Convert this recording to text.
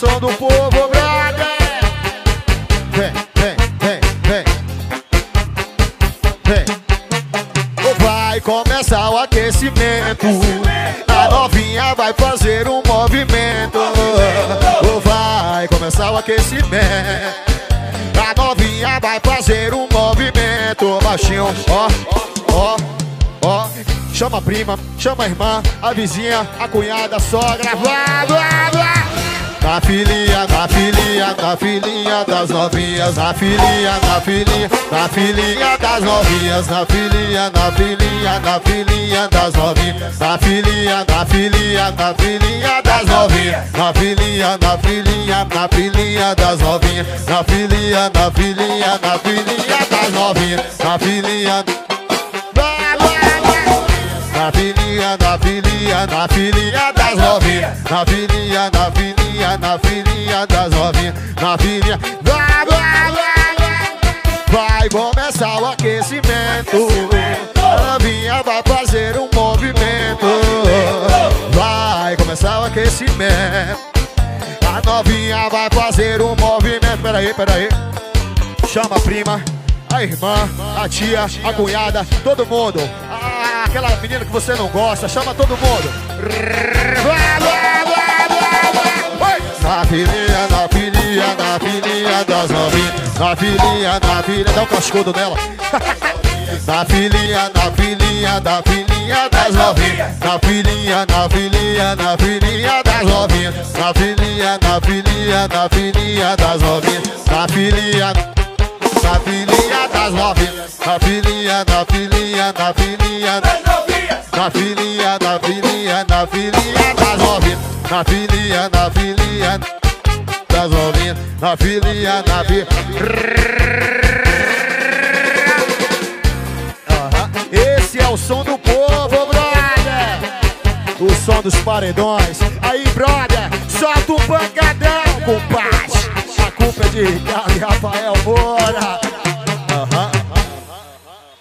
som do povo, brother. Vem, vem, vem, vem. Vem. Vai começar o aquecimento. A novinha vai fazer um movimento. Vai começar o aquecimento. A novinha vai fazer um movimento. Baixinho, ó, ó, ó. Chama a prima, chama a irmã, a vizinha, a cunhada, a sogra. Blá, blá, blá. Na filhinha, na filhinha, na filhinha das novinhas. Na filhinha, na filhinha, na filhinha das novinhas. Na filhinha, na filhinha, na filhinha das novinhas. Na filhinha, na filhinha, na filhinha das novinhas. Na filhinha, na filhinha, na filhinha das novinhas. Na filhinha, na filhinha, na filhinha das novinhas. Na filhinha, na filhinha, na filhinha, na filhinha das novinhas. Na filhinha, na filhinha, na filhinha das novinhas. Na filhinha, blá, blá, blá. Vai começar o aquecimento. A novinha vai fazer um movimento. Vai começar o aquecimento. A novinha vai fazer um movimento. Peraí, peraí. Chama a prima, a irmã, a tia, a cunhada, todo mundo. Aquela menina que você não gosta, chama todo mundo. Na filhinha, na filhinha, na filhinha das novinhas. Na filhinha, na filhinha, dá um cascudo nela. Na filhinha, na filhinha, na filhinha das novinhas. Na filhinha, na filhinha, na filhinha das novinhas. Na filhinha, na filhinha, na filhinha das novinhas. Na filhinha, na filhinha das novinhas. Na filhinha, na filhinha, na filhinha das novinhas. Na filhinha, na filhinha, na filhinha das novinhas. Na filhinha, na filhinha das novinhas. Na filhinha, na filhinha. Esse é o som do povo, brother. O som dos paredões. Aí, brother, solta o pancadão, compadre. A culpa é de Ricardo e Rafael Moura.